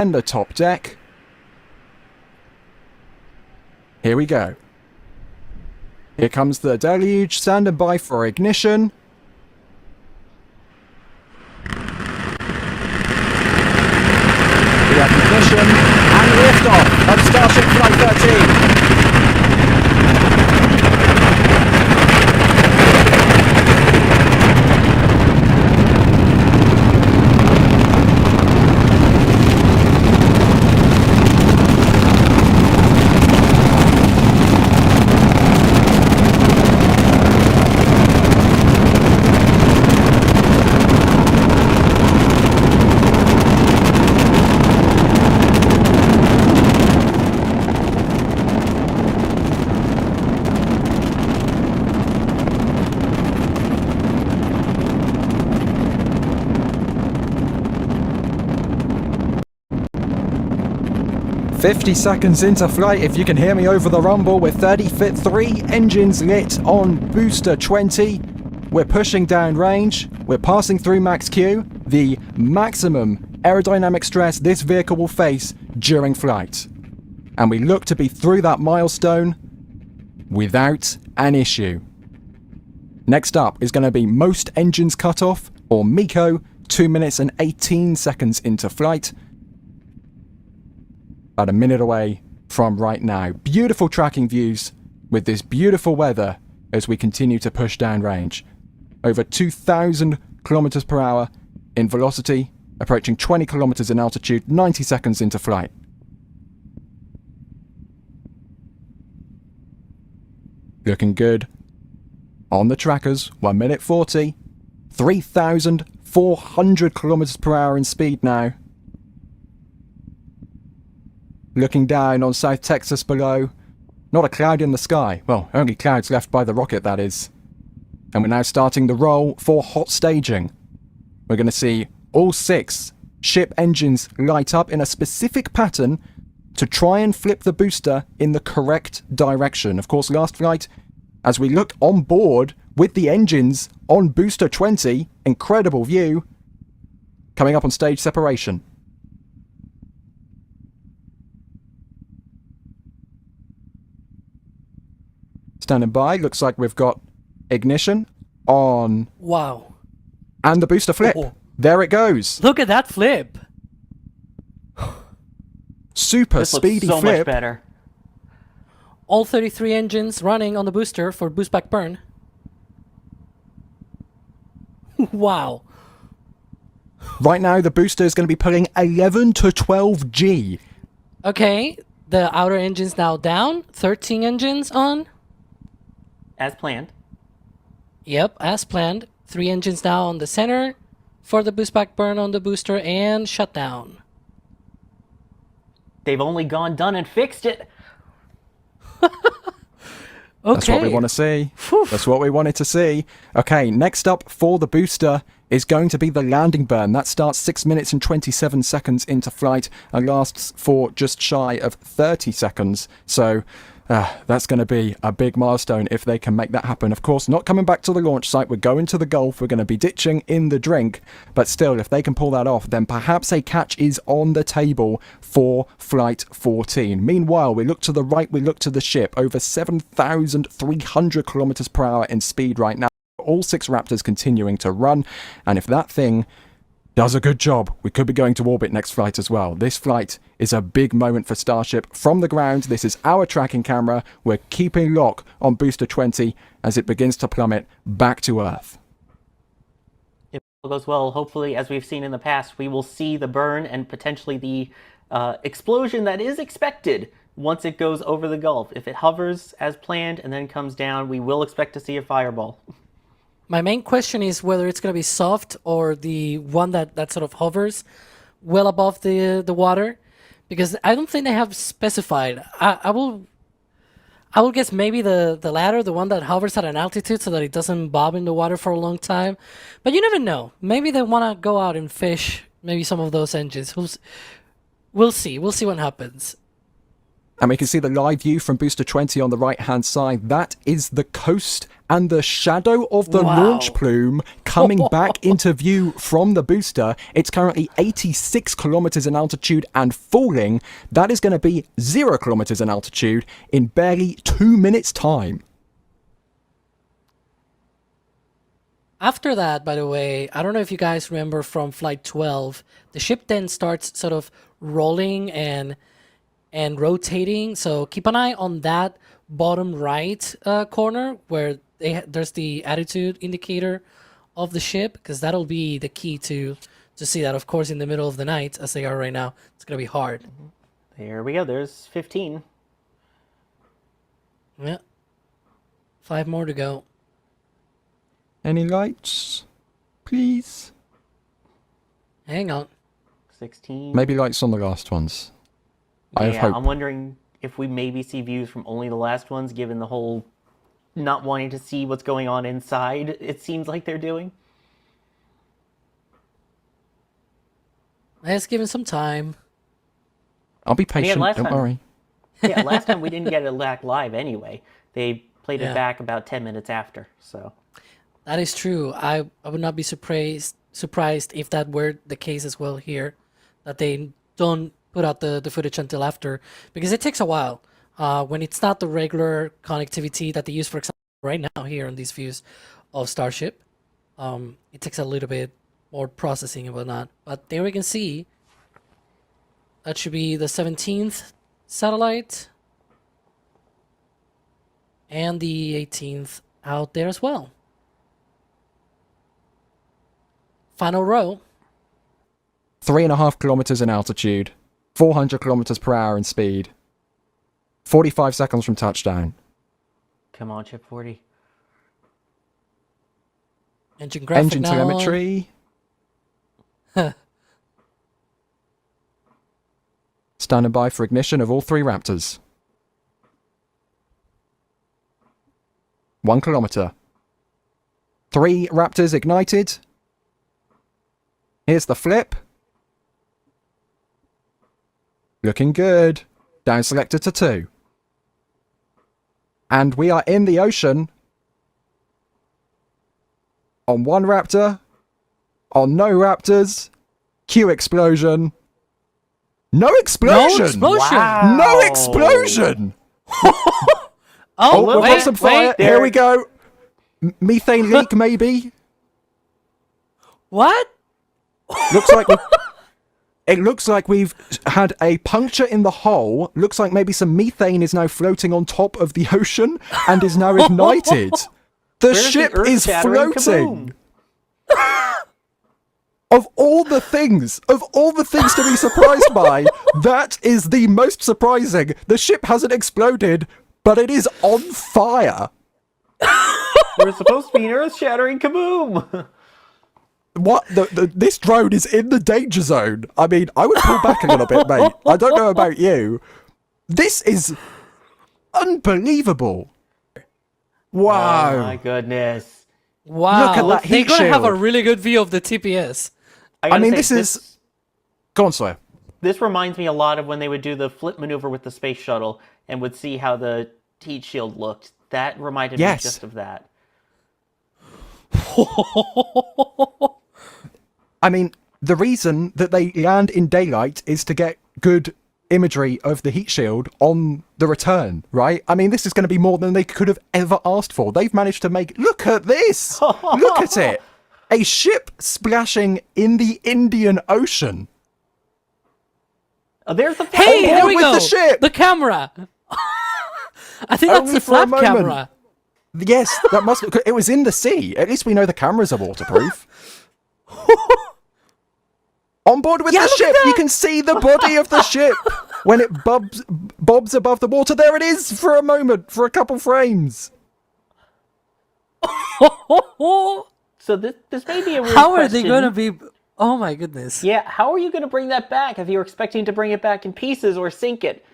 and the top deck. Here we go. Here comes the deluge, standing by for ignition. We have ignition and liftoff of Starship Flight 13. "50 seconds into flight, if you can hear me over the rumble, with 3 engines lit on booster 20. We're pushing down range, we're passing through max Q, the maximum aerodynamic stress this vehicle will face during flight. And we look to be through that milestone without an issue. Next up is going to be most engines cut off, or MECO, 2 minutes and 18 seconds into flight. About a minute away from right now. Beautiful tracking views with this beautiful weather as we continue to push down range. Over 2,000 kilometers per hour in velocity, approaching 20 kilometers in altitude, 90 seconds into flight. Looking good on the trackers. 1 minute 40, 3,400 kilometers per hour in speed now. Looking down on South Texas below, not a cloud in the sky. Well, only clouds left by the rocket, that is. And we're now starting the roll for hot staging. We're going to see all 6 ship engines light up in a specific pattern to try and flip the booster in the correct direction. Of course, last flight, as we look on board with the engines on booster 20, incredible view, coming up on stage separation. Standing by, looks like we've got ignition on. Wow. And the booster flip. Oh. There it goes. Look at that flip. Super speedy so flip. Much better. All 33 engines running on the booster for boost back burn. Wow. Right now, the booster is going to be pulling 11 to 12 G. Okay, the outer engine's now down. 13 engines on. As planned. Yep, as planned. 3 engines now on the center for the boost back burn on the booster and shutdown. They've only done and fixed it. Okay. That's what we want to see. That's what we wanted to see. Okay, next up for the booster is going to be the landing burn. That starts 6 minutes and 27 seconds into flight and lasts for just shy of 30 seconds. So that's going to be a big milestone if they can make that happen. Of course, not coming back to the launch site. We're going to the Gulf. We're going to be ditching in the drink. But still, if they can pull that off, then perhaps a catch is on the table for Flight 14. Meanwhile, we look to the right, we look to the ship. Over 7,300 kilometers per hour in speed right now. All 6 Raptors continuing to run. And if that thing does a good job, we could be going to orbit next flight as well. This flight is a big moment for Starship. From the ground, this is our tracking camera. We're keeping lock on booster 20 as it begins to plummet back to Earth. If all goes well, hopefully, as we've seen in the past, we will see the burn and potentially the explosion that is expected once it goes over the Gulf. If it hovers as planned and then comes down, we will expect to see a fireball. My main question is whether it's going to be soft or the one that sort of hovers well above the water, because I don't think they have specified. I will guess maybe the latter, the one that hovers at an altitude so that it doesn't bob in the water for a long time. But you never know. Maybe they want to go out and fish maybe some of those engines. We'll see. We'll see what happens. And we can see the live view from Booster 20 on the right-hand side. That is the coast and the shadow of the launch plume coming back into view from the booster. It's currently 86 kilometers in altitude and falling. That is going to be 0 kilometers in altitude in barely 2 minutes' time. After that, by the way, I don't know if you guys remember from Flight 12, the ship then starts sort of rolling and rotating. So keep an eye on that bottom right corner where there's the attitude indicator of the ship, because that'll be the key to see that. Of course, in the middle of the night, as they are right now, it's going to be hard. There we go. There's 15. Yeah. 5 more to go. Any lights, please? Hang on. 16. Maybe lights on the last ones. I have hope. I'm wondering if we maybe see views from only the last ones, given the whole not wanting to see what's going on inside, it seems like they're doing. Let's give it some time. I'll be patient, last don't time- worry. Yeah, last time we didn't get it back live anyway. They played it back about 10 minutes after, so... That is true. I would not be surprised if that were the case as well here, that they don't put out the footage until after, because it takes a while. When it's not the regular connectivity that they use, for example, right now here on these views of Starship, it takes a little bit more processing and whatnot. But there we can see that should be the 17th satellite and the 18th out there as well. Final row. 3.5 kilometers in altitude, 400 kilometers per hour in speed, 45 seconds from touchdown. Come on, Chip 40. Engine graphic Engine now telemetry. Standing by for ignition of all 3 Raptors. 1 kilometer. 3 Raptors ignited. Here's the flip. Looking good. Down selector to 2. And we are in the ocean. On 1 Raptor. On no Raptors. Q explosion. No explosion! No explosion! Wow. No explosion! Oh, we've got some fire. there. Here we go. Methane leak, maybe. What? It looks like we've had a puncture in the hull. Looks like maybe some methane is now floating on top of the ocean and is now ignited. The Where's ship the is earth-shattering floating. kaboom? Of all the things to be surprised by, that is the most surprising. The ship hasn't exploded, but it is on fire. There's supposed to be an earth-shattering kaboom! What? This drone is in the danger zone. I mean, I would pull back a little bit, mate. I don't know about you. This is unbelievable. Wow. Oh my goodness. Wow. Look at that They're heat going to have a shield. really good view of the TPS. I gotta mean, say, this is... Go on, Sawyer. This reminds me a lot of when they would do the flip maneuver with the space shuttle and would see how the heat shield looked. That reminded me Yes. just of that. I mean, the reason that they land in daylight is to get good imagery of the heat shield on the return, right? I mean, this is going to be more than they could have ever asked for. They've managed to make... Look at this! Look at it! A ship splashing in the Indian Ocean. Oh, there's the Hey, there we with go. the ship. The camera. I think that's Only the for a flap moment. camera. Yes, that must... It was in the sea. At least we know the cameras are waterproof. On board with the look at ship, that. you can see the body of the ship when it bobs above the water. There it is for a moment, for a couple frames. So this may be a weird How are they question. going to be... Oh my goodness. Yeah, how are you going to bring that back if you're expecting to bring it back in pieces or sink it?